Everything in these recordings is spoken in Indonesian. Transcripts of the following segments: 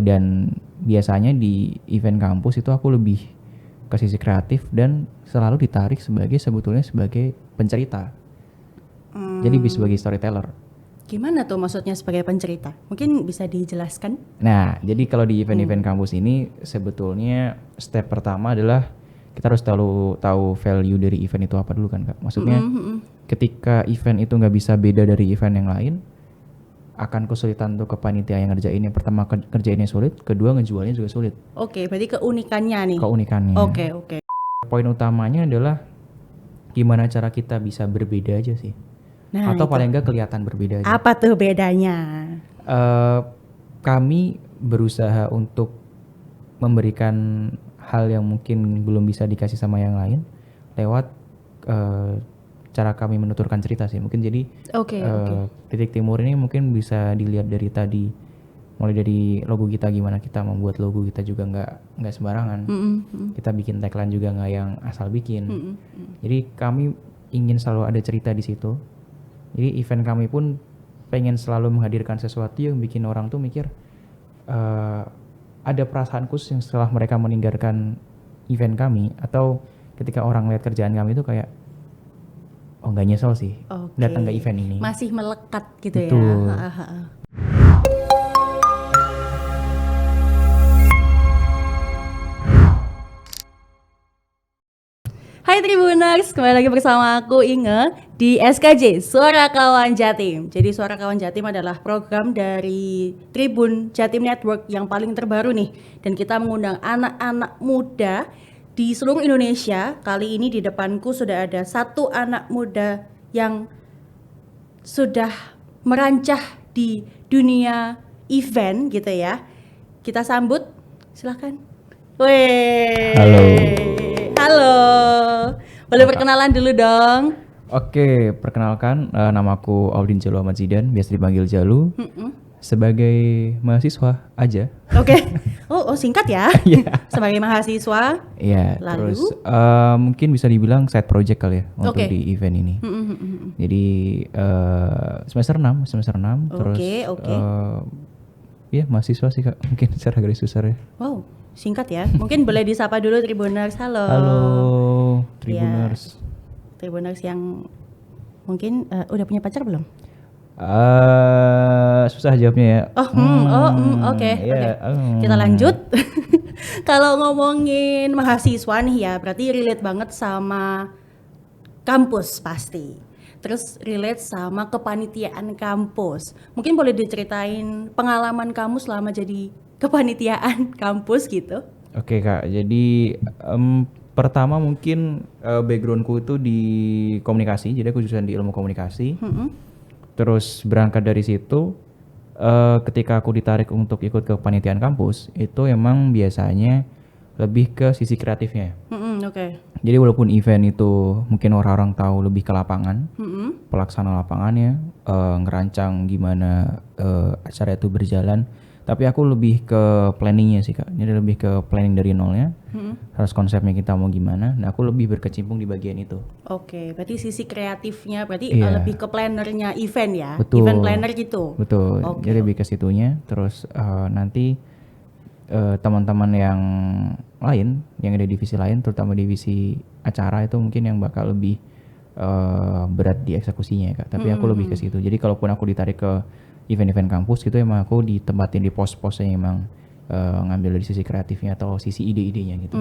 Dan biasanya di event kampus itu aku lebih ke sisi kreatif dan selalu ditarik sebetulnya sebagai pencerita. Jadi sebagai storyteller. Gimana tuh maksudnya sebagai pencerita? Mungkin bisa dijelaskan? Nah, jadi kalau di event-event kampus ini sebetulnya step pertama adalah kita harus tahu value dari event itu apa dulu kan Kak. Maksudnya ketika event itu nggak bisa beda dari event yang lain, akan kesulitan untuk panitia yang ngerjain. Yang pertama kerjainnya sulit, kedua ngejualnya juga sulit. Oke, berarti keunikannya nih. Keunikannya. Oke. Poin utamanya adalah gimana cara kita bisa berbeda aja sih. Nah, atau itu. paling nggak kelihatan berbeda aja. Apa tuh bedanya? Kami berusaha untuk memberikan hal yang mungkin belum bisa dikasih sama yang lain lewat cara kami menuturkan cerita sih. Mungkin jadi Oke. Titik Timur ini mungkin bisa dilihat dari tadi, mulai dari logo kita, gimana kita membuat logo kita juga nggak sembarangan. Kita bikin tagline juga nggak yang asal bikin. Jadi kami ingin selalu ada cerita di situ. Jadi event kami pun pengen selalu menghadirkan sesuatu yang bikin orang tuh mikir ada perasaan khusus yang setelah mereka meninggalkan event kami, atau ketika orang lihat kerjaan kami itu kayak oh nggak nyesel sih datang ke event ini. Masih melekat gitu. Betul. Ya. Hai Tribuners, kembali lagi bersama aku Inge di SKJ Suara Kawan Jatim. Jadi Suara Kawan Jatim adalah program dari Tribun Jatim Network yang paling terbaru nih. Dan kita mengundang anak-anak muda di seluruh Indonesia. Kali ini di depanku sudah ada satu anak muda yang sudah merancah di dunia event gitu ya. Kita sambut, silakan. Halo. Boleh perkenalan dulu dong. Oke, perkenalkan namaku Audin Jalu Ahmad Zidan, biasa dipanggil Jalu. Sebagai mahasiswa aja. Oke. Oh singkat ya. Sebagai mahasiswa. Iya. Lalu? Terus mungkin bisa dibilang side project kali ya untuk di event ini. Jadi semester 6 terus. Ya mahasiswa sih Kak, mungkin secara garis besar ya. Wow, singkat ya. Mungkin boleh disapa dulu Tribuners. Halo. Halo Tribuners. Ya, Tribuners yang mungkin udah punya pacar belum? Susah jawabnya ya. Oke. Kita lanjut. Kalau ngomongin mahasiswa nih ya, berarti relate banget sama kampus pasti. Terus relate sama kepanitiaan kampus. Mungkin boleh diceritain pengalaman kamu selama jadi kepanitiaan kampus gitu? Oke Kak, jadi pertama mungkin backgroundku itu di komunikasi, jadi aku jurusan di ilmu komunikasi. Terus berangkat dari situ, ketika aku ditarik untuk ikut ke kepanitiaan kampus, itu emang biasanya lebih ke sisi kreatifnya. Jadi walaupun event itu mungkin orang-orang tahu lebih ke lapangan, pelaksana lapangannya, ngerancang gimana acara itu berjalan, tapi aku lebih ke planningnya sih Kak. Jadi lebih ke planning dari nolnya, harus konsepnya kita mau gimana. Nah aku lebih berkecimpung di bagian itu. Oke, berarti sisi kreatifnya berarti lebih ke plannernya event ya. Betul. Event planner gitu. Betul. Jadi lebih ke situnya. Terus nanti teman-teman yang lain yang ada divisi lain, terutama divisi acara itu mungkin yang bakal lebih berat di eksekusinya ya Kak. Tapi aku lebih ke situ. Jadi kalaupun aku ditarik ke event-event kampus gitu, emang aku ditempatin di pos-posnya emang ngambil dari sisi kreatifnya atau sisi ide-idenya gitu.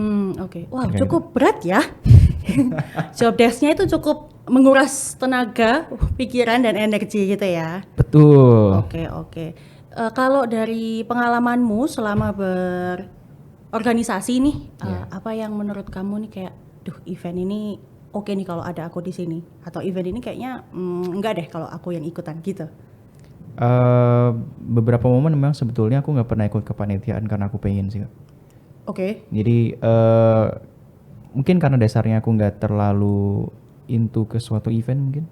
Wow, cukup berat ya. Job desk-nya itu cukup menguras tenaga, pikiran dan energi gitu ya. Betul. Oke. Kalau dari pengalamanmu selama berorganisasi nih, apa yang menurut kamu nih kayak, event ini oke nih kalau ada aku di sini, atau event ini kayaknya enggak deh kalau aku yang ikutan gitu? Beberapa momen memang sebetulnya aku nggak pernah ikut kepanitiaan karena aku pengen sih. Jadi mungkin karena dasarnya aku nggak terlalu into ke suatu event mungkin.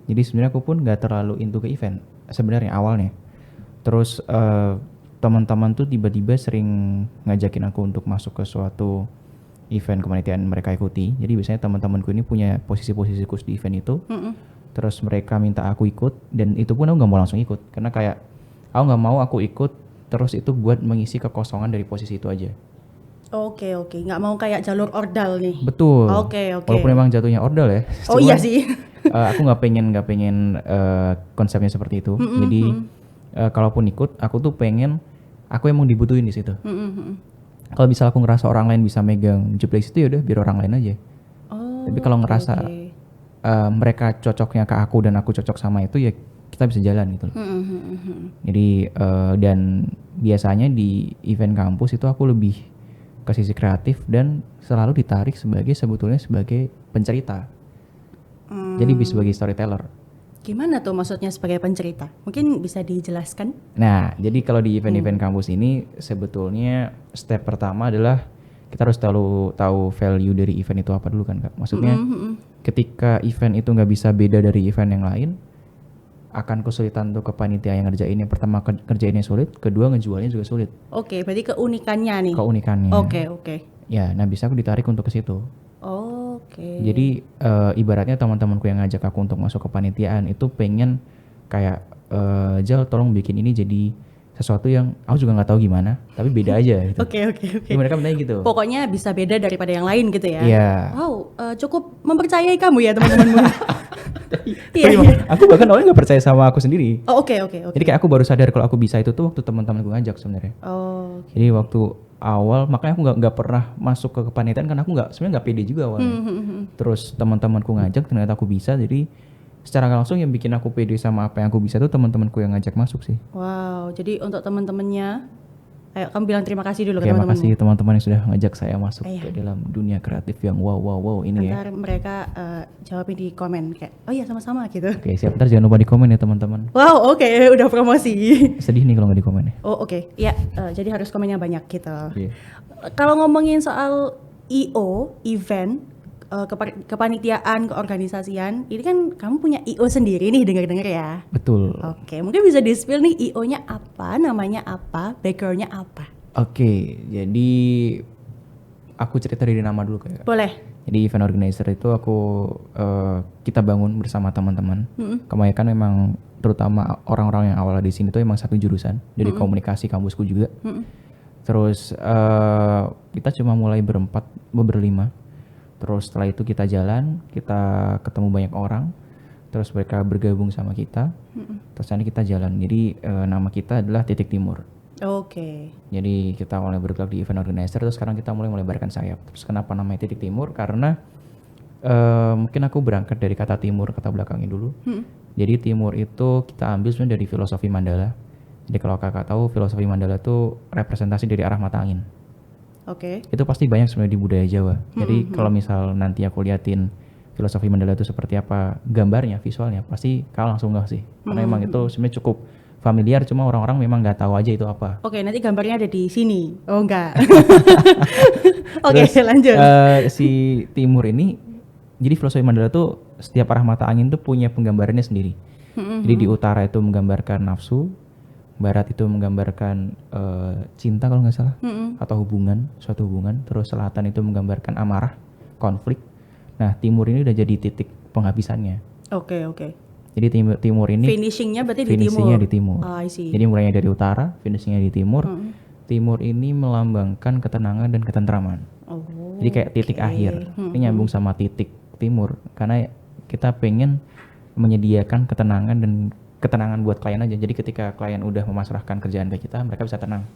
Jadi sebenarnya aku pun nggak terlalu into ke event sebenarnya awalnya. Terus teman-teman tuh tiba-tiba sering ngajakin aku untuk masuk ke suatu event kepanitiaan mereka ikuti. Jadi biasanya teman-temanku ini punya posisi-posisi khusus di event itu. Terus mereka minta aku ikut, dan itu pun aku nggak mau langsung ikut karena kayak aku nggak mau aku ikut terus itu buat mengisi kekosongan dari posisi itu aja. Oke, nggak mau kayak jalur ordal nih. Betul. Oke. Walaupun memang jatuhnya ordal ya. Oh iya sih. Aku nggak pengen konsepnya seperti itu. Jadi kalaupun ikut, aku tuh pengen aku emang dibutuhin di situ. Kalau misal aku ngerasa orang lain bisa megang job desk itu, ya udah biar orang lain aja. Tapi kalau ngerasa mereka cocoknya ke aku dan aku cocok sama itu, ya kita bisa jalan gitu loh. Jadi dan biasanya di event kampus itu aku lebih ke sisi kreatif dan selalu ditarik sebetulnya sebagai pencerita. Jadi bisa sebagai storyteller. Gimana tuh maksudnya sebagai pencerita? Mungkin bisa dijelaskan? Nah, jadi kalau di event-event kampus ini sebetulnya step pertama adalah kita harus tahu value dari event itu apa dulu kan, Kak. Maksudnya ketika event itu nggak bisa beda dari event yang lain, akan kesulitan untuk panitia yang ngerjain. Yang pertama kerjainnya sulit, kedua ngejualnya juga sulit. Oke, berarti keunikannya nih. Keunikannya. Oke. Ya, nah bisa aku ditarik untuk ke situ. Oke. Jadi ibaratnya teman-temanku yang ngajak aku untuk masuk ke panitiaan itu pengen kayak Jal tolong bikin ini jadi sesuatu yang aku juga nggak tahu gimana, tapi beda aja gitu. Oke. Jadi mereka mintanya gitu. Pokoknya bisa beda daripada yang lain gitu ya. Iya. Wow, cukup mempercayai kamu ya teman-temanmu. Iya. Aku bahkan awalnya nggak percaya sama aku sendiri. Oh, oke. Jadi kayak aku baru sadar kalau aku bisa itu tuh waktu teman-temanku ngajak sebenarnya. Oh. Jadi waktu awal makanya aku nggak pernah masuk ke kepanitiaan karena aku sebenarnya nggak pede juga awalnya. Terus teman-temanku ngajak ternyata aku bisa, jadi secara nggak langsung yang bikin aku pede sama apa yang aku bisa tuh teman-temanku yang ngajak masuk sih. Wow, jadi untuk teman-temannya, ayo kamu bilang terima kasih dulu ke Terima teman-temanmu. kasih teman-teman yang sudah ngajak saya masuk ke dalam dunia kreatif yang wow ini ya. Ntar mereka jawabin di komen kayak, oh iya sama-sama gitu. Oke, siap. Ntar jangan lupa di komen ya teman-teman. Wow, oke, udah promosi. Sedih nih kalau nggak di komen ya. Oh oke, ya jadi harus komennya banyak gitu. Iya. Kalau ngomongin soal IO, event, kepanitiaan, keorganisasian, ini kan kamu punya IO sendiri nih, dengar-dengar ya. Betul. Oke, mungkin bisa di-spill nih IO-nya apa, namanya apa, background-nya apa? Oke, jadi aku cerita dari nama dulu kayak. Boleh. Jadi event organizer itu kita bangun bersama teman-teman. Kebanyakan memang terutama orang-orang yang awal di sini tuh emang satu jurusan dari komunikasi kampusku juga. Terus kita cuma mulai berlima. Terus setelah itu kita jalan, kita ketemu banyak orang. Terus mereka bergabung sama kita. Terus nanti kita jalan. Jadi nama kita adalah Titik Timur. Oke. Jadi kita mulai bergerak di event organizer, terus sekarang kita mulai melebarkan sayap. Terus kenapa namanya Titik Timur? Karena mungkin aku berangkat dari kata timur, kata belakangnya dulu. Jadi timur itu kita ambil sebenarnya dari filosofi Mandala. Jadi kalau kakak tahu filosofi Mandala itu representasi dari arah mata angin. Oke. Itu pasti banyak sebenarnya di budaya Jawa. Jadi kalau misal nanti aku liatin filosofi Mandala itu seperti apa gambarnya, visualnya, pasti kau langsung nggak sih. Karena emang itu sebenarnya cukup familiar, cuma orang-orang memang nggak tahu aja itu apa. Oke, nanti gambarnya ada di sini. Oh enggak. Oke, lanjut. Si timur ini, jadi filosofi Mandala tuh setiap arah mata angin tuh punya penggambarannya sendiri. Jadi di utara itu menggambarkan nafsu, barat itu menggambarkan cinta kalau nggak salah, atau suatu hubungan. Terus selatan itu menggambarkan amarah, konflik. Nah timur ini udah jadi titik penghabisannya. Oke. Jadi timur ini finishingnya berarti di timur. Oh, I see. Jadi mulainya dari utara, finishingnya di timur. Timur ini melambangkan ketenangan dan ketentraman. Oh, jadi kayak titik akhir. Ini nyambung sama titik timur karena kita pengen menyediakan ketenangan buat klien aja. Jadi ketika klien udah memasrahkan kerjaan ke kita, mereka bisa tenang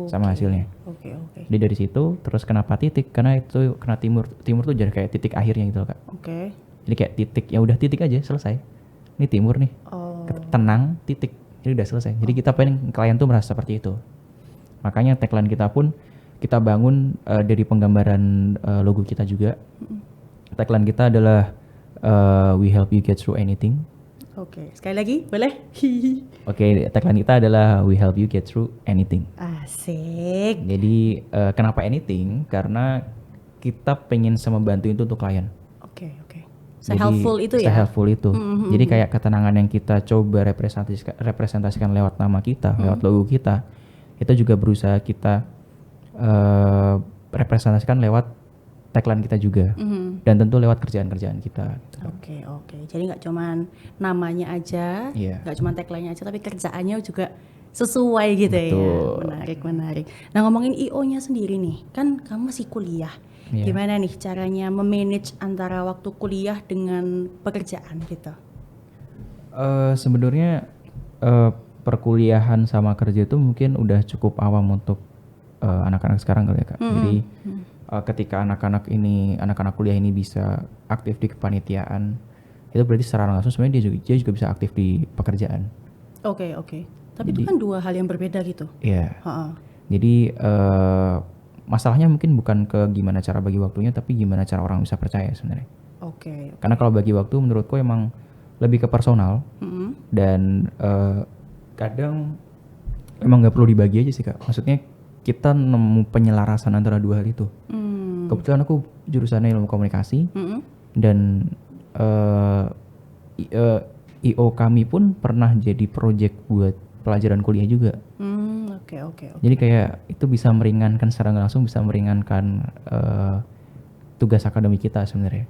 sama hasilnya. Oke. Jadi dari situ, terus kenapa titik? Karena timur tuh jadi kayak titik akhirnya gitu Kak. Oke. Jadi kayak titik, ya udah titik aja selesai. Ini timur nih, tenang, titik, jadi udah selesai. Jadi kita pengen klien tuh merasa seperti itu. Makanya tagline kita pun kita bangun dari penggambaran logo kita juga. Tagline kita adalah we help you get through anything. Oke, sekali lagi boleh? Oke, tagline kita adalah we help you get through anything. Asik. Jadi kenapa anything? Karena kita pengen membantu itu untuk klien. Oke. Se-helpful itu ya? Se-helpful itu. Jadi kayak ketenangan yang kita coba representasikan lewat nama kita, lewat logo kita, itu juga berusaha kita representasikan lewat tagline kita juga. Dan tentu lewat kerjaan-kerjaan kita. Oke. Jadi nggak cuman namanya aja, Iya. nggak cuman tagline-nya aja, tapi kerjaannya juga sesuai gitu Betul. ya. Menarik. Nah, ngomongin IO-nya sendiri nih, kan kamu masih kuliah. Iya. Gimana nih caranya memanage antara waktu kuliah dengan pekerjaan gitu? Sebenarnya perkuliahan sama kerja itu mungkin udah cukup awam untuk anak-anak sekarang kali ya Kak. Jadi ketika anak-anak kuliah ini bisa aktif di kepanitiaan, itu berarti secara langsung sebenarnya dia juga bisa aktif di pekerjaan. Oke. Tapi itu kan dua hal yang berbeda gitu. Iya. Ha-ha. Jadi masalahnya mungkin bukan ke gimana cara bagi waktunya, tapi gimana cara orang bisa percaya sebenarnya. Oke. Karena kalau bagi waktu menurutku emang lebih ke personal dan kadang emang nggak perlu dibagi aja sih Kak. Maksudnya kita nemu penyelarasan antara dua hal itu. Kebetulan aku jurusannya ilmu komunikasi dan IO kami pun pernah jadi project buat pelajaran kuliah juga. Oke. Jadi kayak itu bisa meringankan secara nggak langsung, bisa meringankan tugas akademik kita sebenarnya.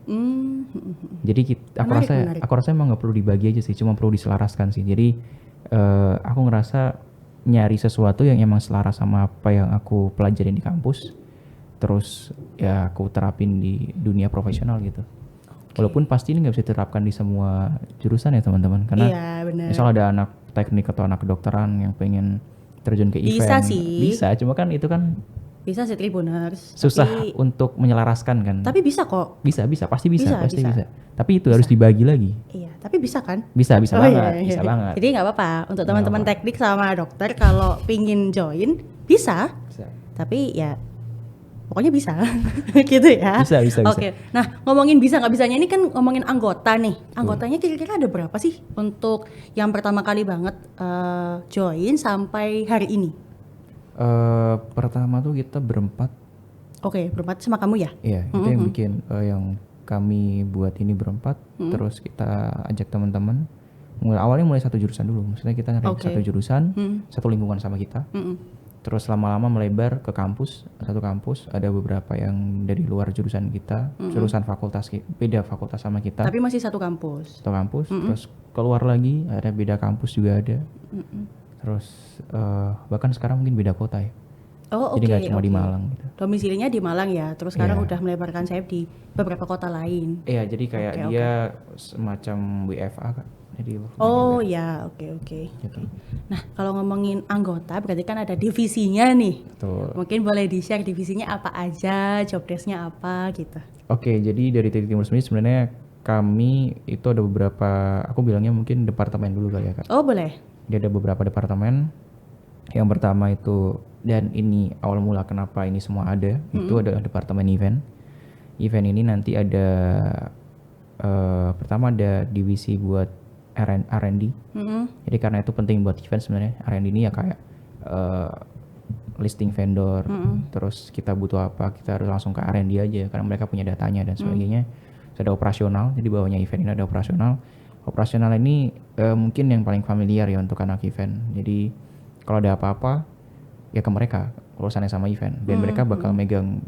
Jadi aku rasa emang nggak perlu dibagi aja sih, cuma perlu diselaraskan sih. Jadi aku ngerasa nyari sesuatu yang emang selaras sama apa yang aku pelajarin di kampus, terus ya aku terapin di dunia profesional gitu. Walaupun pasti ini nggak bisa diterapkan di semua jurusan ya teman-teman, karena misal ada anak teknik atau anak kedokteran yang pengen terjun ke event, bisa sih. Bisa, cuma kan itu kan bisa sih Tribuners. susah untuk menyelaraskan kan. Tapi bisa kok. Bisa, pasti bisa. Bisa. Tapi itu harus dibagi lagi. Iya, tapi bisa kan? Bisa banget, iya. bisa banget. Jadi nggak apa-apa untuk teman-teman teknik sama dokter kalau pingin join bisa. Tapi ya pokoknya bisa gitu ya. Bisa. Oke. Nah, ngomongin bisa nggak bisanya ini kan ngomongin anggota nih. Anggotanya kira-kira ada berapa sih untuk yang pertama kali banget join sampai hari ini? Pertama tuh kita berempat. Oke, berempat sama kamu ya? Iya, itu yang bikin yang kami buat ini berempat. Terus kita ajak teman-teman. Awalnya mulai satu jurusan dulu. Maksudnya kita nyari satu jurusan, satu lingkungan sama kita. Terus lama-lama melebar ke kampus, satu kampus. Ada beberapa yang dari luar jurusan kita, jurusan fakultas beda fakultas sama kita. Tapi masih satu kampus. Satu kampus. Terus keluar lagi ada beda kampus juga ada. Terus bahkan sekarang mungkin beda kota ya. Jadi nggak cuma di Malang gitu. Domisilinya di Malang ya, terus sekarang udah melebarkan sayap di beberapa kota lain. Iya, jadi kayak dia semacam WFA Kak. Jadi oke. Gitu. Nah, kalau ngomongin anggota berarti kan ada divisinya nih. Betul. Mungkin boleh di-share divisinya apa aja, job desk-nya apa gitu. Oke, jadi dari Titik Timur sendiri sebenarnya kami itu ada beberapa, aku bilangnya mungkin departemen dulu kali ya Kak. Oh, boleh. Dia ada beberapa departemen. Yang pertama itu, dan ini awal mula kenapa ini semua ada, itu adalah departemen event. Event ini nanti ada pertama ada divisi buat R&D. Jadi karena itu penting buat event sebenarnya. R&D ini ya kayak listing vendor, terus kita butuh apa, kita harus langsung ke R&D aja karena mereka punya datanya dan sebagainya. Terus ada operasional, jadi bawahnya event ini ada operasional. Operasional ini mungkin yang paling familiar ya untuk anak event. Jadi kalau ada apa-apa ya ke mereka urusannya sama event, dan mereka bakal megang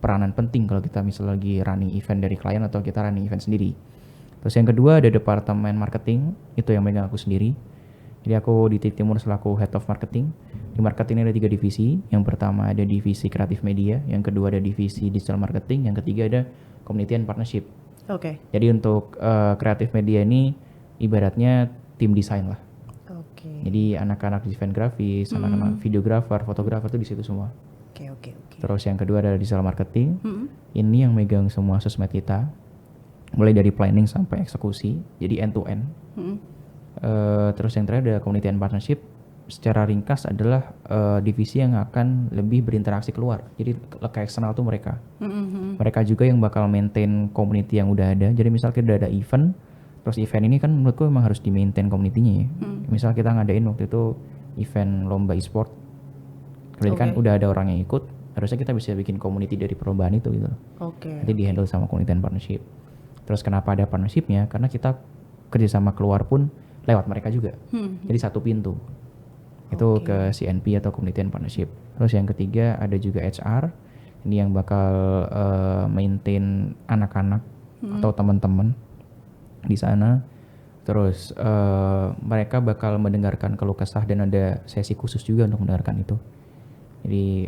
peranan penting kalau kita misalnya lagi running event dari klien atau kita running event sendiri. Terus yang kedua ada departemen marketing, itu yang megang aku sendiri. Jadi aku di Titik Timur selaku head of marketing. Di marketing ada 3 divisi. Yang pertama ada divisi kreatif media, yang kedua ada divisi digital marketing, yang ketiga ada community and partnership. Oke. Jadi untuk kreatif media ini ibaratnya tim desain lah. Oke. Jadi anak-anak event grafis, anak-anak videografer, fotografer itu di situ semua. Oke. Terus yang kedua ada digital marketing. Ini yang megang semua sosmed kita, mulai dari planning sampai eksekusi, jadi end to end. Terus yang terakhir ada community and partnership. Secara ringkas adalah divisi yang akan lebih berinteraksi keluar. Jadi ke eksternal tuh mereka. Mereka juga yang bakal maintain community yang udah ada. Jadi misal kita udah ada event, terus event ini kan menurutku memang harus di maintain community-nya ya. Misal kita ngadain waktu itu event lomba e-sport, berarti kan udah ada orang yang ikut, harusnya kita bisa bikin community dari perlombaan itu gitu. Nanti di handle sama community and partnership. Terus kenapa ada partnershipnya? Karena kita kerjasama keluar pun lewat mereka juga. Jadi satu pintu. Itu ke CNP atau community and partnership. Terus yang ketiga ada juga HR. Ini yang bakal maintain anak-anak atau teman-teman di sana. Terus mereka bakal mendengarkan keluh kesah dan ada sesi khusus juga untuk mendengarkan itu.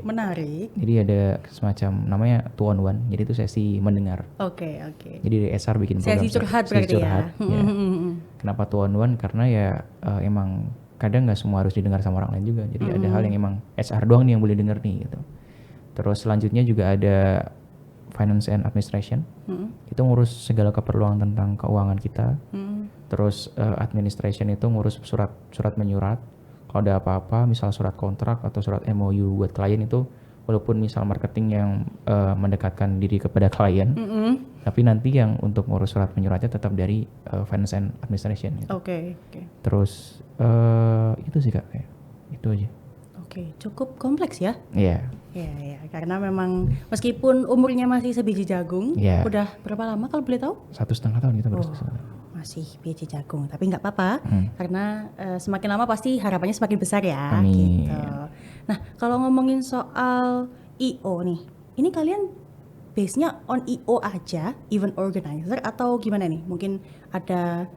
Menarik. Jadi ada semacam namanya 2-on-1. Jadi itu sesi mendengar. Oke. Jadi dari SR bikin program Sesi curhat berarti ya. Kenapa 2-on-1? Karena ya emang kadang nggak semua harus didengar sama orang lain juga. Jadi ada hal yang emang HR doang nih yang boleh denger nih gitu. Terus selanjutnya juga ada finance and administration. Itu ngurus segala keperluan tentang keuangan kita. Terus administration itu ngurus surat menyurat. Kalau ada apa-apa, misal surat kontrak atau surat MOU buat klien itu, walaupun misal marketing yang mendekatkan diri kepada klien, tapi nanti yang untuk ngurus surat menyuratnya tetap dari finance and administration. Gitu. Oke. Terus itu sih Kak, kayak itu aja. Oke, cukup kompleks ya? Iya. Iya, karena memang meskipun umurnya masih sebiji jagung, udah berapa lama kalau boleh tahu? 1,5 tahun kita baru masih biji jagung, tapi nggak apa-apa karena semakin lama pasti harapannya semakin besar ya. Amin. Gitu. Nah, kalau ngomongin soal IO nih, ini kalian base-nya on IO aja, event organizer atau gimana nih? Mungkin ada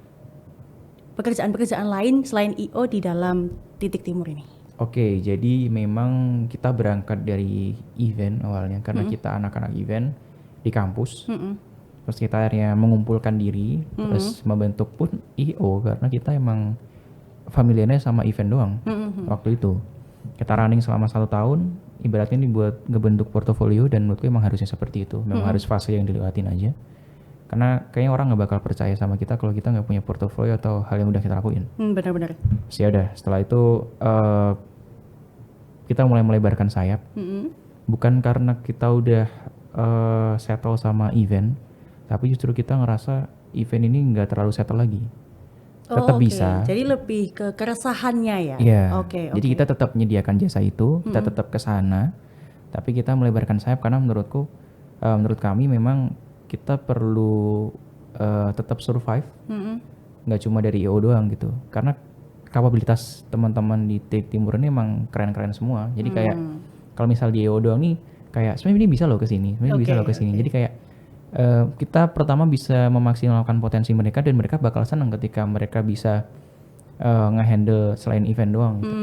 pekerjaan-pekerjaan lain selain IO di dalam Titik Timur ini? Oke, jadi memang kita berangkat dari event awalnya karena kita anak-anak event di kampus. Terus kita akhirnya mengumpulkan diri, terus membentuk pun IO karena kita emang familiarnya sama event doang waktu itu. Kita running selama 1 tahun, ibaratnya ini buat ngebentuk portofolio dan menurutku emang harusnya seperti itu. Memang harus fase yang dilewatin aja. Karena kayaknya orang nggak bakal percaya sama kita kalau kita nggak punya portofolio atau hal yang udah kita lakuin. Benar-benar. Ya udah, setelah itu kita mulai melebarkan sayap. Bukan karena kita udah settle sama event, tapi justru kita ngerasa event ini nggak terlalu settle lagi. Tetap bisa. Jadi lebih ke keresahannya ya. Iya. Jadi kita tetap menyediakan jasa itu, kita tetap ke sana, tapi kita melebarkan sayap karena menurut kami memang kita perlu tetap survive. Nggak cuma dari IO doang gitu. Karena kapabilitas teman-teman di Titik Timur ini emang keren-keren semua. Jadi kayak kalau misal di IO doang nih kayak sebenarnya ini bisa loh ke sini, Jadi kayak kita pertama bisa memaksimalkan potensi mereka dan mereka bakal senang ketika mereka bisa nge-handle selain event doang gitu.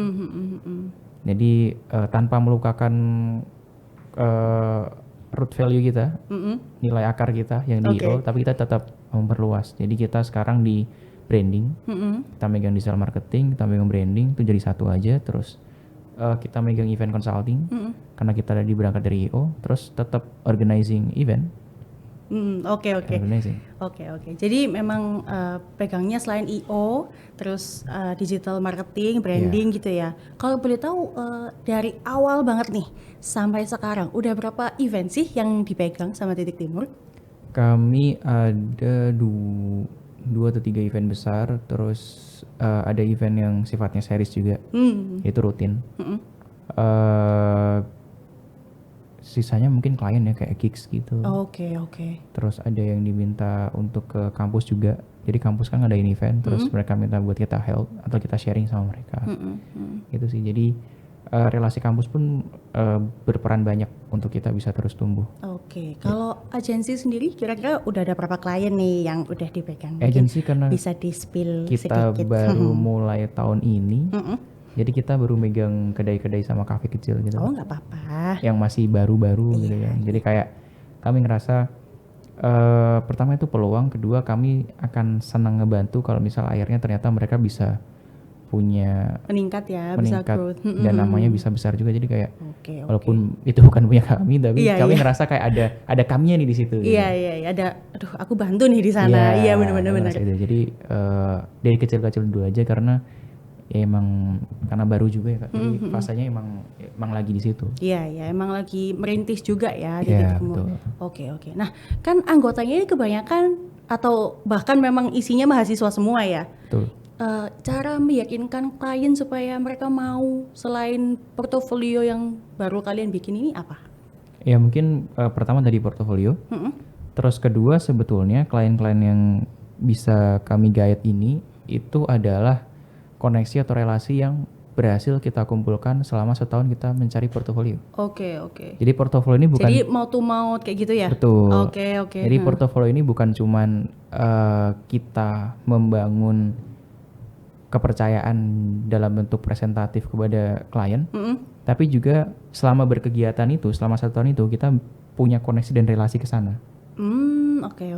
Jadi tanpa melukakan root value kita, nilai akar kita yang di IO, tapi kita tetap memperluas. Jadi kita sekarang di branding, kita megang digital marketing, kita megang branding, itu jadi satu aja. Terus kita megang event consulting, karena kita tadi berangkat dari IO, terus tetap organizing event. Oke. Jadi memang pegangnya selain IO, terus digital marketing, branding gitu ya. Kalau boleh tahu dari awal banget nih sampai sekarang, udah berapa event sih yang dipegang sama Titik Timur? Kami ada 2 atau 3 event besar, terus ada event yang sifatnya series juga, itu rutin. Sisanya mungkin klien ya kayak gigs gitu. Oke. Terus ada yang diminta untuk ke kampus juga. Jadi kampus kan ngadain event, terus mereka minta buat kita help atau kita sharing sama mereka. Gitu sih. Jadi relasi kampus pun berperan banyak untuk kita bisa terus tumbuh. Oke. Kalau agensi sendiri kira-kira udah ada berapa klien nih yang udah dipegang? Agensi karena bisa di-spill kita sedikit. baru mulai tahun ini. Jadi kita baru megang kedai-kedai sama kafe kecil gitu. Oh, nggak apa-apa. Yang masih baru-baru gitu ya. Jadi kayak kami ngerasa pertama itu peluang, kedua kami akan senang ngebantu kalau misal akhirnya ternyata mereka bisa punya meningkat, bisa growth. Dan namanya bisa besar juga. Jadi kayak walaupun itu bukan punya kami, tapi kami ngerasa kayak ada kaminya nih di situ. Iya, ada. Aduh, aku bantu nih di sana. Iya, benar-benar. Jadi dari kecil-kecil dulu aja karena ya emang karena baru juga ya Kak. Jadi fasanya emang lagi di situ. Iya, emang lagi merintis juga ya di Titik Timur. Oke. Nah, kan anggotanya ini kebanyakan atau bahkan memang isinya mahasiswa semua ya. Betul. Cara meyakinkan klien supaya mereka mau selain portofolio yang baru kalian bikin ini apa? Ya mungkin pertama dari portofolio. Terus kedua sebetulnya klien-klien yang bisa kami guide ini itu adalah koneksi atau relasi yang berhasil kita kumpulkan selama setahun kita mencari portofolio. Oke. Jadi portofolio ini bukan Jadi mau to mouth kayak gitu ya? betul. Oke. Jadi portofolio ini bukan cuman kita membangun kepercayaan dalam bentuk presentatif kepada klien, tapi juga selama berkegiatan itu, selama 1 tahun itu kita punya koneksi dan relasi ke sana. Oke.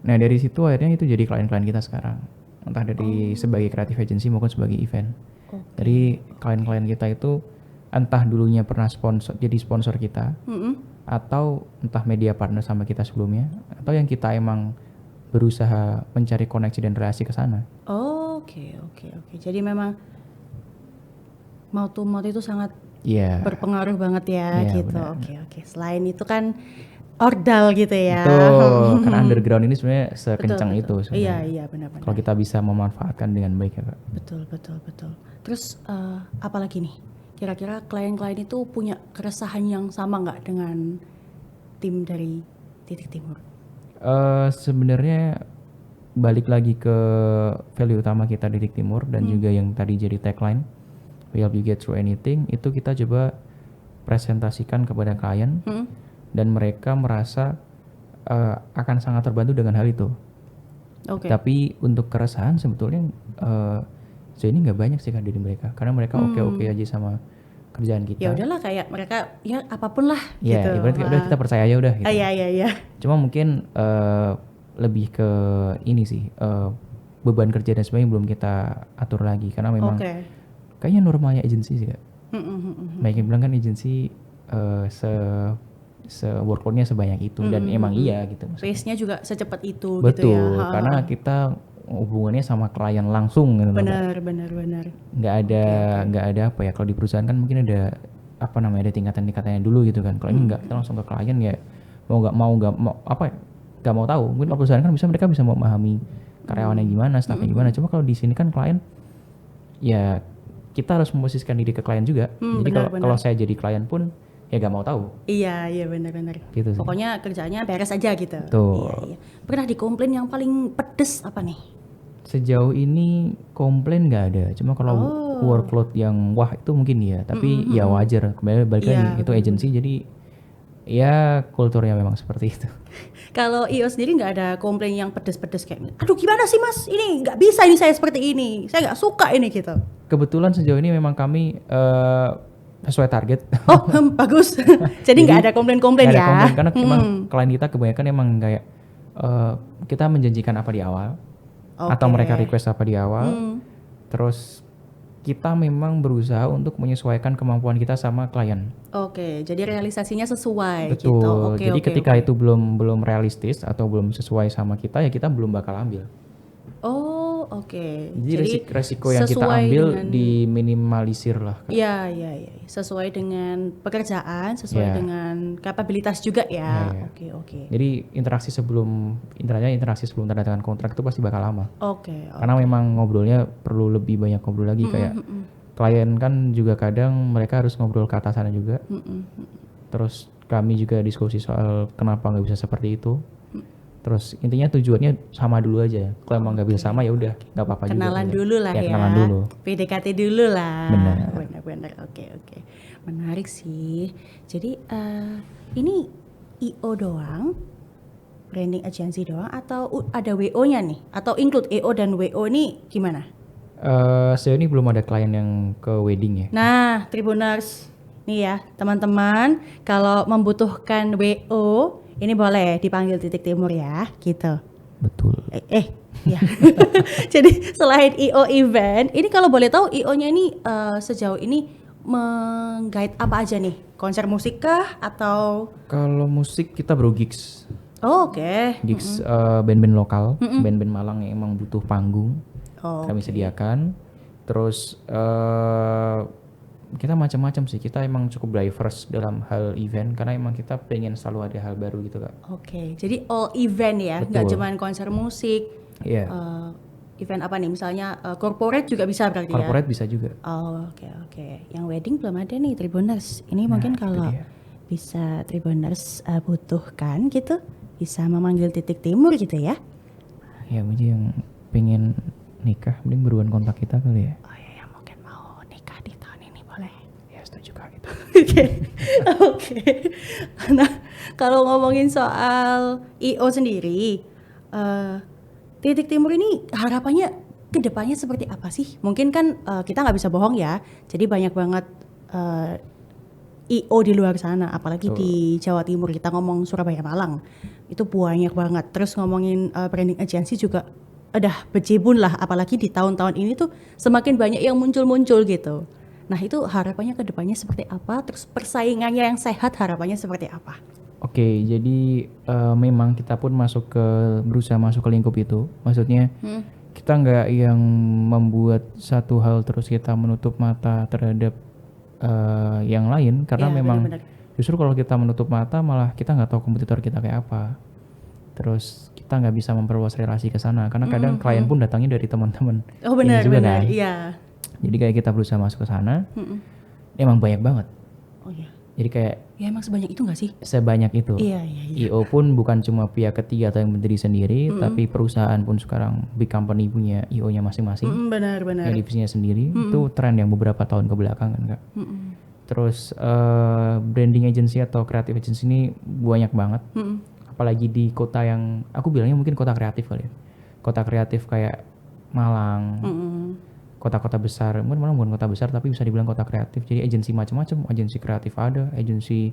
Nah dari situ akhirnya itu jadi klien-klien kita sekarang, entah dari sebagai creative agency maupun sebagai event. Jadi klien-klien kita itu entah dulunya pernah jadi sponsor kita, atau entah media partner sama kita sebelumnya, atau yang kita emang berusaha mencari koneksi dan relasi ke sana. Oke. Jadi memang mouth to mouth itu sangat berpengaruh banget ya gitu. Oke. Selain itu kan ordal gitu ya. Betul, karena underground ini sebenarnya sekencang itu sebenarnya. Iya benar. Kalau kita bisa memanfaatkan dengan baik ya Kak. Betul. Terus apalagi nih? Kira-kira klien-klien itu punya keresahan yang sama nggak dengan tim dari Titik Timur? Sebenarnya balik lagi ke value utama kita di Titik Timur dan juga yang tadi jadi tagline, we help you get through anything, itu kita coba presentasikan kepada klien dan mereka merasa akan sangat terbantu dengan hal itu. Tapi untuk keresahan sebetulnya sejauh ini nggak banyak sih Kak dari mereka, karena mereka oke aja sama kerjaan kita. Ya udahlah, kayak mereka ya apapun lah ya, gitu. Ibarat udah kita percaya aja udah gitu. Iya. Cuma mungkin lebih ke ini sih, beban kerja dan sebagainya belum kita atur lagi, karena memang kayaknya normalnya agensi sih Kak. Banyak yang bilang kan agensi workload-nya sebanyak itu dan emang iya gitu. Pace-nya juga secepat itu. Betul, gitu ya. karena kita hubungannya sama klien langsung gitu. Benar. Nggak ada apa ya, kalau di perusahaan kan mungkin ada ada tingkatan-tingkatannya dulu gitu kan. Kalau ini nggak, kita langsung ke klien ya, nggak mau tahu. Mungkin kalau perusahaan kan mereka bisa memahami karyawannya gimana, staffnya gimana. Cuma kalau di sini kan klien ya kita harus memposisikan diri ke klien juga. Jadi kalau saya jadi klien pun ya gak mau tahu. Iya benar. Gitu sih. Pokoknya kerjanya beres aja gitu. Tuh. Iya. Pernah dikomplain yang paling pedes apa nih? Sejauh ini komplain nggak ada. Cuma kalau workload yang wah itu mungkin ya. Tapi ya wajar. Kembali balik lagi itu agensi, jadi ya kulturnya memang seperti itu. Kalau IO sendiri nggak ada komplain yang pedes-pedes kayak, aduh gimana sih mas, ini nggak bisa ini saya seperti ini, saya nggak suka ini gitu. Kebetulan sejauh ini memang kami sesuai target. Oh bagus. Jadi nggak ada komplain-komplain ya. Komplain, karena memang klien kita kebanyakan emang kayak kita menjanjikan apa di awal, atau mereka request apa di awal, terus kita memang berusaha untuk menyesuaikan kemampuan kita sama klien. Oke, jadi realisasinya sesuai. Betul. Gitu. Jadi ketika itu belum realistis atau belum sesuai sama kita, ya kita belum bakal ambil. Oh, oke. Jadi resiko yang kita ambil diminimalisir lah. Iya. Sesuai dengan pekerjaan, sesuai dengan kapabilitas juga ya. Oke. Jadi interaksi sebelum tanda tangan kontrak itu pasti bakal lama. Oke. Karena memang ngobrolnya perlu lebih banyak ngobrol lagi, kayak klien kan juga kadang mereka harus ngobrol ke atasannya juga. Terus kami juga diskusi soal kenapa nggak bisa seperti itu. Terus intinya tujuannya sama dulu aja. Kalau emang nggak bisa sama ya udah nggak apa-apa juga. Kenalan dulu lah ya. Kenalan dulu. PDKT dulu lah. Benar. Oke. Menarik sih. Jadi ini IO doang, branding agency doang, atau ada WO-nya nih? Atau include EO dan WO ini gimana? Sejauh ini belum ada klien yang ke wedding ya. Nah, Tribuners, nih ya teman-teman, kalau membutuhkan WO, ini boleh dipanggil Titik Timur ya, gitu. Betul. Ya. Jadi selain IO event, ini kalau boleh tahu IO-nya ini sejauh ini meng-guide apa aja nih? Konser musik kah atau? Kalau musik kita gigs. Oh, oke. Gigs band-band lokal, band-band Malang yang emang butuh panggung. Kami sediakan. Terus kita macam-macam sih, kita emang cukup diverse dalam hal event karena emang kita pengen selalu ada hal baru gitu Kak. Oke, jadi all event ya, nggak cuma konser musik. Iya. Event apa nih, misalnya corporate juga bisa berarti ya? Corporate bisa juga. Oh, oke. Yang wedding belum ada nih Tribuners. Ini mungkin kalau bisa Tribuners butuhkan gitu, bisa memanggil Titik Timur gitu ya? Ya mungkin yang pengen nikah mending beruan kontak kita kali ya. Oh iya, mungkin mau nikah Oke, oke. Nah, kalau ngomongin soal IO sendiri, Titik Timur ini harapannya ke depannya seperti apa sih? Mungkin kan kita nggak bisa bohong ya. Jadi banyak banget eh, IO di luar sana, apalagi di Jawa Timur. Kita ngomong Surabaya Malang, itu banyak banget. Terus ngomongin branding agency juga udah bejibun lah, apalagi di tahun-tahun ini tuh semakin banyak yang muncul-muncul gitu. Nah itu harapannya ke depannya seperti apa? Terus persaingannya yang sehat harapannya seperti apa? Oke, jadi memang kita pun berusaha masuk ke lingkup itu. Maksudnya kita nggak yang membuat satu hal terus kita menutup mata terhadap yang lain, karena Iya, memang benar-benar. justru kalau kita menutup mata malah kita nggak tahu kompetitor kita kayak apa. Terus kita nggak bisa memperluas relasi ke sana, karena kadang klien pun datangnya dari teman-teman Oh ini juga benar-benar, kan. iya. Jadi kayak kita berusaha masuk ke sana, emang banyak banget. Oh iya. Jadi kayak Ya emang sebanyak itu nggak sih? sebanyak itu. Iya, iya, iya. IO pun bukan cuma pihak ketiga atau yang berdiri sendiri, tapi perusahaan pun sekarang big company punya IO-nya masing-masing, Benar-benar. yang divisinya sendiri. Itu tren yang beberapa tahun kebelakangan Kak. Terus branding agency atau creative agency ini banyak banget. Apalagi di kota yang aku bilangnya mungkin kota kreatif kali ya. Kota kreatif kayak Malang, kota-kota besar, mungkin malah bukan kota besar tapi bisa dibilang kota kreatif. Jadi agensi macam-macam, agensi kreatif ada, agensi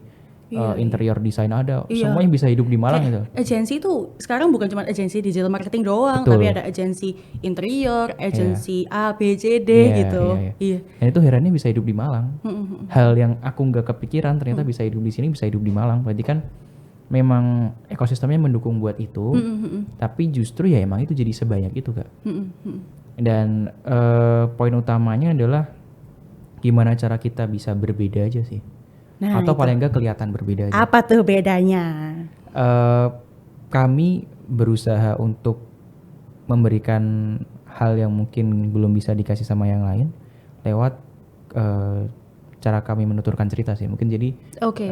interior design ada, Iya. semuanya bisa hidup di Malang gitu. Agensi itu sekarang bukan cuma agensi digital marketing doang, Betul. tapi ada agensi interior, agensi A, B, C, D Iya, gitu. iya. Iya. Dan itu herannya bisa hidup di Malang. Hal yang aku nggak kepikiran ternyata bisa hidup di sini, bisa hidup di Malang. Berarti kan memang ekosistemnya mendukung buat itu. Tapi justru ya emang itu jadi sebanyak itu Kak. Dan poin utamanya adalah gimana cara kita bisa berbeda aja sih. Nah, Atau itu. paling nggak kelihatan berbeda aja. Apa tuh bedanya? Kami berusaha untuk memberikan hal yang mungkin belum bisa dikasih sama yang lain lewat cara kami menuturkan cerita sih. Mungkin jadi Oke,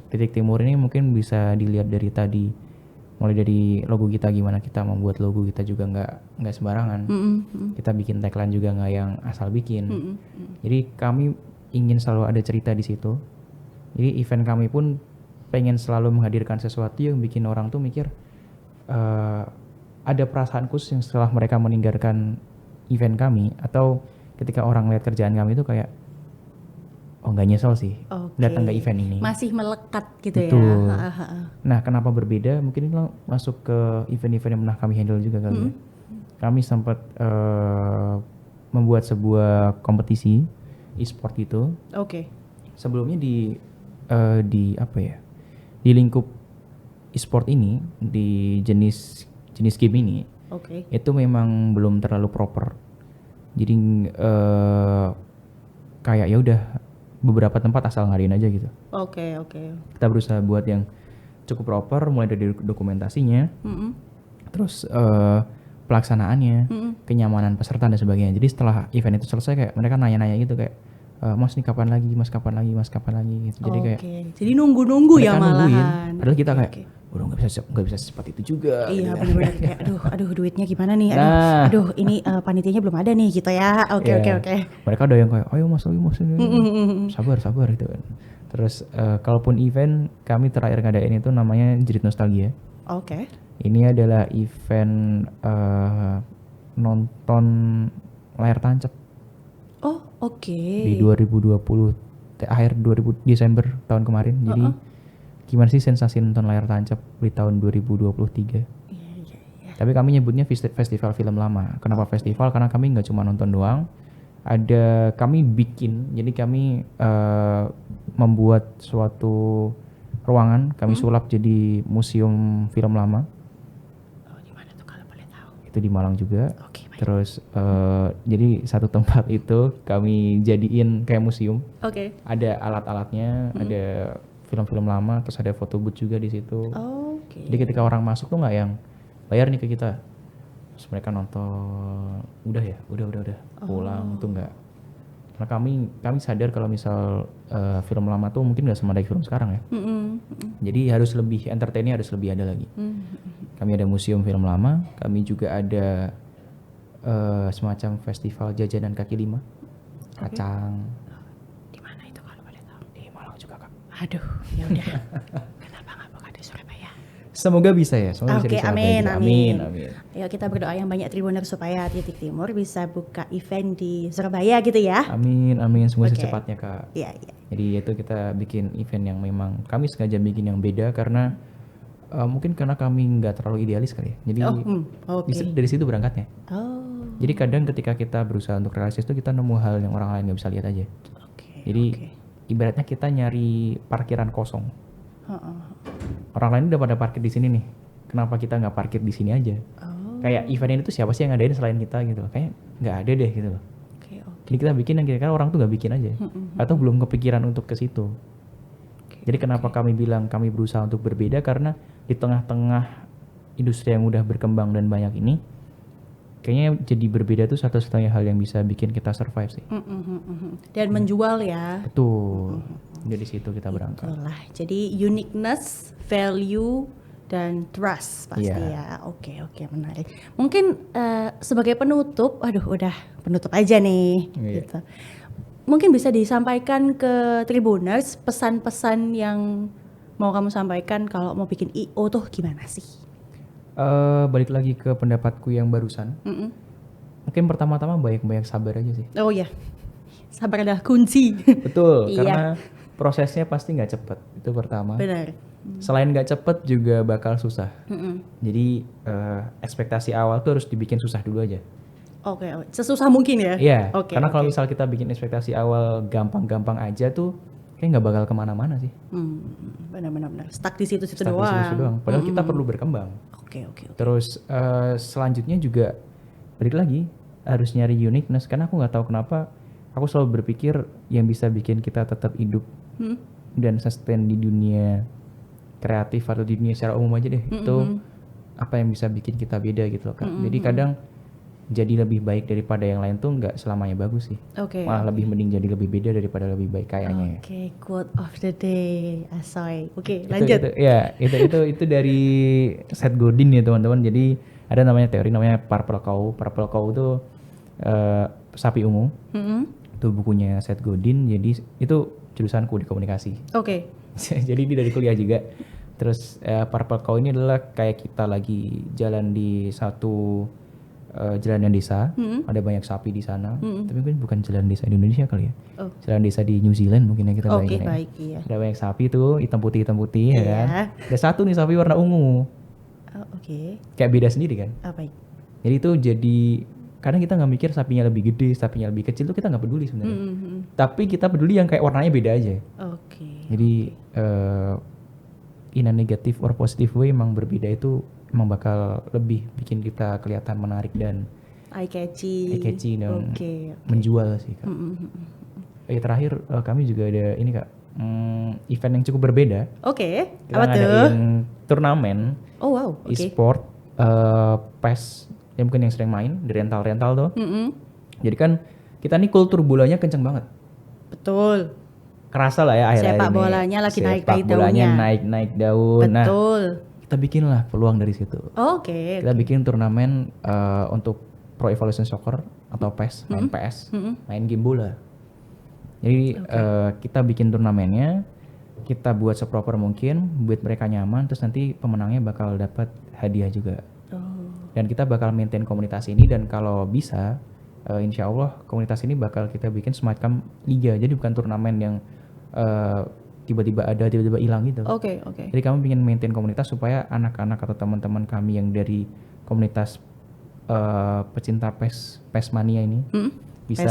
Titik Timur ini mungkin bisa dilihat dari tadi, mulai dari logo kita, gimana kita membuat logo kita juga nggak sembarangan. Kita bikin tagline juga nggak yang asal bikin. Jadi kami ingin selalu ada cerita di situ. Jadi event kami pun pengen selalu menghadirkan sesuatu yang bikin orang tuh mikir ada perasaan khusus yang setelah mereka meninggalkan event kami, atau ketika orang lihat kerjaan kami itu kayak oh nggak nyesel sih Oke. datang ke event ini. Masih melekat gitu Betul. ya. Nah, kenapa berbeda? Mungkin ini masuk ke event-event yang pernah kami handle juga kali ya. Kami sempat membuat sebuah kompetisi e-sport gitu. Oke. Sebelumnya di apa ya? Di lingkup e-sport ini, di jenis game ini, Oke. itu memang belum terlalu proper. Jadi kayak ya udah beberapa tempat asal ngadain aja gitu. Oke. Kita berusaha buat yang cukup proper, mulai dari dokumentasinya, terus pelaksanaannya, kenyamanan peserta dan sebagainya. Jadi setelah event itu selesai kayak mereka nanya-nanya gitu kayak Mas nih kapan lagi, Mas kapan lagi, Mas kapan lagi gitu. Jadi kayak Jadi nunggu-nunggu ya mereka nungguin. malahan. Padahal kita kayak Oke. udah nggak bisa secepat itu juga. Iya gitu kan. benar-benar kayak aduh duitnya gimana nih, Nah. aduh ini panitianya belum ada nih gitu ya. Oke. Ya, mereka ada yang kayak ayo Mas ini sabar gitu kan. Terus kalaupun event kami terakhir ngadain itu namanya Jerit Nostalgia. Oke. Ini adalah event nonton layar tancap Oh, oke. di 2020 akhir Desember tahun kemarin. Jadi gimana sih sensasi nonton layar tancap di tahun 2023? Iya. Tapi kami nyebutnya festival film lama. Kenapa festival? Karena kami nggak cuma nonton doang. Kami bikin, jadi kami membuat suatu ruangan, kami sulap jadi museum film lama. Oh, di mana tuh kalau boleh tahu? Itu di Malang juga. Oke, baik. Terus jadi satu tempat itu kami jadiin kayak museum. Oke. Ada alat-alatnya, ada film-film lama, terus ada photo booth juga di situ. Oke. Jadi ketika orang masuk tuh nggak yang bayar nih ke kita, terus mereka nonton, udah pulang tuh nggak. Karena kami sadar kalau misal film lama tuh mungkin nggak sama dari film sekarang ya. Jadi harus lebih entertainnya, harus lebih ada lagi. Kami ada museum film lama, kami juga ada semacam festival jajanan kaki lima, kacang. Di mana itu kalau boleh tahu? Di Malang Aduh, ya udah. Kenapa nggak buka di Surabaya? Semoga bisa ya, semoga bisa Oke, dicapai amin, juga. amin. Amin. Ayo kita berdoa yang banyak Tribuners supaya Titik Timur bisa buka event di Surabaya gitu ya. Amin, amin. Semoga Oke. secepatnya Kak. Iya, iya. Jadi itu kita bikin event yang memang kami sengaja bikin yang beda karena mungkin karena kami nggak terlalu idealis kali ya. Jadi Oke. dari situ berangkatnya. Oh, Jadi kadang ketika kita berusaha untuk realistis itu kita nemu hal yang orang lain nggak bisa lihat aja. oke. Jadi oke. ibaratnya kita nyari parkiran kosong. Heeh. Orang lain udah pada parkir di sini nih. Kenapa kita nggak parkir di sini aja? Oh, Kayak event ini tuh siapa sih yang ngadain selain kita gitu loh. Kayak nggak ada deh gitu loh. oke, oke. Jadi kita bikin yang kira-kira orang tuh nggak bikin aja. Atau belum kepikiran untuk ke situ. Jadi kenapa kami bilang kami berusaha untuk berbeda karena di tengah-tengah industri yang udah berkembang dan banyak ini, kayaknya jadi berbeda tuh satu-satunya hal yang bisa bikin kita survive sih. Dan menjual ya. Betul. Dari situ kita berangkat. Itulah. Jadi uniqueness, value, dan trust pasti Iya. ya. Oke, oke, menarik. Mungkin sebagai penutup, aduh udah penutup aja nih. Iya. Gitu. Mungkin bisa disampaikan ke Tribuners pesan-pesan yang mau kamu sampaikan kalau mau bikin IO tuh gimana sih? Balik lagi ke pendapatku yang barusan. Mungkin pertama-tama banyak-banyak sabar aja sih. Oh ya, sabar adalah kunci. Betul, Iya. karena prosesnya pasti nggak cepet. Itu pertama. Benar. Selain nggak cepet juga bakal susah. Jadi ekspektasi awal tuh harus dibikin susah dulu aja. Oke, sesusah mungkin ya. Iya, Oke, karena kalau oke. misal kita bikin ekspektasi awal gampang-gampang aja tuh kayak nggak bakal kemana-mana sih. Benar-benar stuck di situ-situ Stuck di doang. situ doang. Padahal kita perlu berkembang. Oke, oke. Terus selanjutnya juga balik lagi harus nyari uniqueness karena aku nggak tahu kenapa aku selalu berpikir yang bisa bikin kita tetap hidup dan sustain di dunia kreatif atau di dunia secara umum aja deh itu apa yang bisa bikin kita beda gitu loh Kak. Jadi kadang jadi lebih baik daripada yang lain tuh nggak selamanya bagus sih. Oke. Malah lebih mending jadi lebih beda daripada lebih baik kayaknya ya. Oke, quote of the day, Asoy. Oke, Itu- lanjut. itu dari Seth Godin ya teman-teman. Jadi ada namanya teori namanya purple cow. Purple cow itu sapi ungu. Itu bukunya Seth Godin. Jadi itu jurusanku di komunikasi. Oke. Jadi ini dari kuliah juga. Terus purple cow ini adalah kayak kita lagi jalan di satu jalan desa. Ada banyak sapi di sana. Tapi mungkin bukan jalan desa di Indonesia kali ya. Oh. Jalan desa di New Zealand mungkin ya kita Oke, bayangin ya. baik, iya. Ada banyak sapi tuh, hitam putih ya Iya. kan. Ada satu nih sapi warna ungu. Oh, oke. Kayak beda sendiri kan. Baik. Jadi itu jadi kadang kita nggak mikir sapinya lebih gede, sapinya lebih kecil tuh kita nggak peduli sebenarnya. Tapi kita peduli yang kayak warnanya beda aja. Oke. Jadi in a negative or positive way emang berbeda itu emang bakal lebih bikin kita kelihatan menarik dan Eye catchy. catchy dan Oke. menjual sih Kak. Terakhir kami juga ada ini Kak, event yang cukup berbeda. Oke. Kita Apa tuh? ngadain turnamen Oh, wow. Oke. e-sport, PES, ya mungkin yang sering main di rental-rental tuh. Jadi kan kita nih kultur bolanya kenceng banget. Betul. Kerasa lah ya akhir-akhir Sepak ini. bolanya lagi naik-naik Sepak bolanya daunnya. naik-naik daun. Nah, Betul. kita bikin lah peluang dari situ. Oke. Kita bikin turnamen untuk Pro Evolution Soccer atau PES, main PS, main game bola. Jadi kita bikin turnamennya, kita buat seproper mungkin, buat mereka nyaman, terus nanti pemenangnya bakal dapat hadiah juga. Dan kita bakal maintain komunitas ini dan kalau bisa, insya Allah komunitas ini bakal kita bikin semacam liga. Jadi bukan turnamen yang tiba-tiba ada, tiba-tiba hilang gitu. Oke, oke. Jadi kami ingin maintain komunitas supaya anak-anak atau teman-teman kami yang dari komunitas pecinta PES Mania ini bisa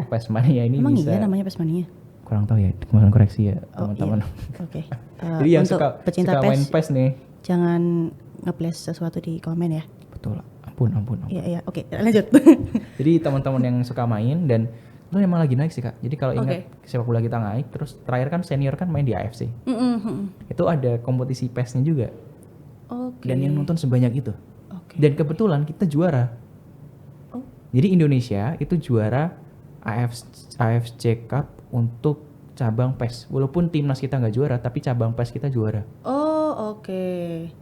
PES Mania ini Emang bisa iya namanya Pesmania? kurang tahu ya, mohon koreksi ya Oh, teman-teman. Oke. Jadi yang Untuk suka pecinta main PES, PES nih. jangan nge-place sesuatu di komen ya. Betul. Ampun. Iya, iya. Oke, lanjut. Jadi teman-teman yang suka main dan itu emang lagi naik sih Kak. Jadi kalau ingat sepak bola kita naik, terus terakhir kan senior kan main di AFC. Itu ada kompetisi PES-nya juga. Oke. Dan yang nonton sebanyak itu. Oke. Dan kebetulan kita juara. Oh. Jadi Indonesia itu juara AFC Cup untuk cabang PES. Walaupun timnas kita nggak juara, tapi cabang PES kita juara. Oh, oke.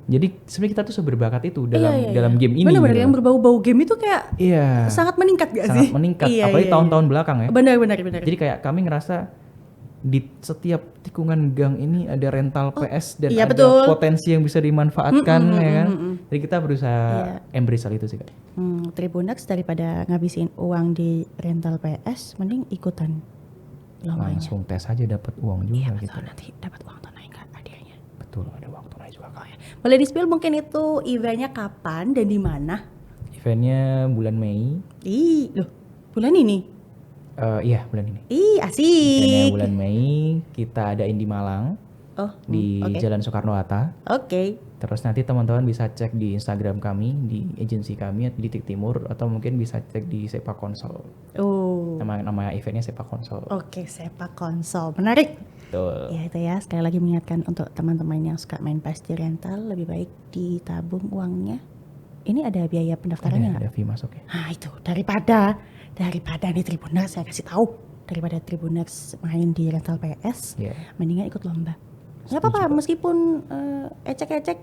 Jadi sebenarnya kita tuh seberbakat itu Iya, dalam game ini. Benar-benar gitu. yang berbau-bau game itu kayak Iya. sangat meningkat gak Sangat sih? meningkat. Iya, Apalagi iya, tahun-tahun belakang ya. Benar. Jadi kayak kami ngerasa di setiap tikungan gang ini ada rental PS dan iya, ada betul. potensi yang bisa dimanfaatkan ya kan. Jadi kita berusaha embrace hal itu sih Kak. Tribuners daripada ngabisin uang di rental PS, mending ikutan lombanya. Langsung tes aja dapat uang juga gitu. Betul, nanti dapat uang tunai nggak hadiahnya. Betul, ada uang tunai juga Kak. Boleh di-spill mungkin itu eventnya kapan dan di mana? Eventnya bulan Mei. Loh, bulan ini? Iya bulan ini. Eventnya Asik. bulan Mei kita adain di Malang Oh, di Jalan Soekarno-Hatta. oke. Terus nanti teman-teman bisa cek di Instagram kami, di agensi kami di Titik Timur, atau mungkin bisa cek di Sepak Konsol. Oh, Nama eventnya Sepak Konsol. oke, sepak konsol. Menarik. Betul. Ya itu ya, sekali lagi mengingatkan untuk teman-teman yang suka main PS di rental, lebih baik ditabung uangnya. Ini ada biaya pendaftarannya nggak? Ada fee masuk ya. Nah itu, daripada nih Tribuners, saya kasih tahu, daripada Tribuners main di rental PS, Iya. mendingan ikut lomba. Nggak apa-apa, meskipun ecek-ecek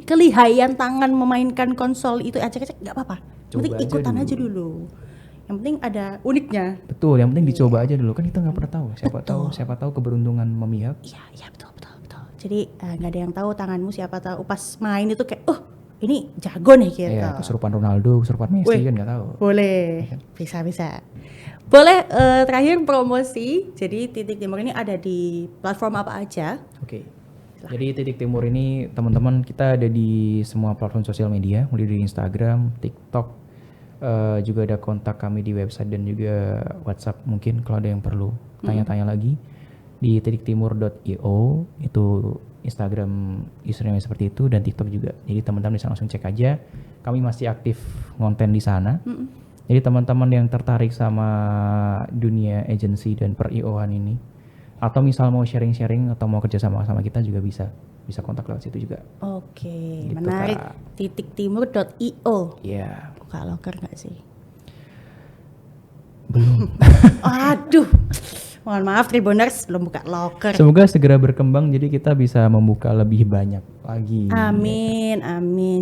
kelihayan tangan memainkan konsol itu ecek-ecek, nggak apa-apa. Yang penting Coba aja ikutan dulu. aja dulu. Yang penting ada uniknya. Betul, yang penting dicoba aja dulu kan kita nggak pernah tahu. Siapa tahu keberuntungan memihak. Iya betul. Jadi nggak ada yang tahu tanganmu, siapa tahu pas main itu kayak, ini jago nih gitu. Iya, kesurupan Ronaldo, kesurupan Messi Wih. kan nggak tahu. Boleh, bisa. Boleh terakhir promosi. Jadi Titik Timur ini ada di platform apa aja? Oke. Jadi Titik Timur ini teman-teman kita ada di semua platform sosial media, mulai dari Instagram, TikTok, juga ada kontak kami di website dan juga WhatsApp mungkin kalau ada yang perlu tanya-tanya lagi di titiktimur.io itu Instagram username seperti itu dan TikTok juga. Jadi teman-teman bisa langsung cek aja. Kami masih aktif ngonten di sana. Jadi teman-teman yang tertarik sama dunia agency dan per-IO-an ini atau misal mau sharing-sharing atau mau kerja sama kita juga bisa kontak lewat situ juga. Oke, Gitu, menarik. Kak. Titiktimur.io. Iya. Buka loker nggak sih? Belum. Aduh, mohon maaf Tribuners, belum buka loker. Semoga segera berkembang jadi kita bisa membuka lebih banyak lagi. Amin.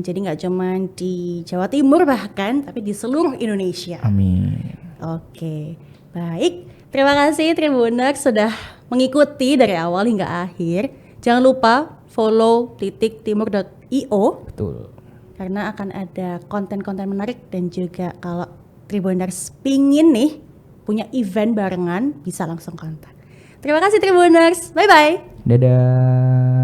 Jadi nggak cuma di Jawa Timur bahkan, tapi di seluruh Indonesia. Amin. Oke, baik. Terima kasih Tribuners sudah mengikuti dari awal hingga akhir. Jangan lupa follow titiktimur.io Betul. karena akan ada konten-konten menarik dan juga kalau Tribuners pingin nih punya event barengan bisa langsung kontak. Terima kasih Tribuners. Bye-bye. Dadah.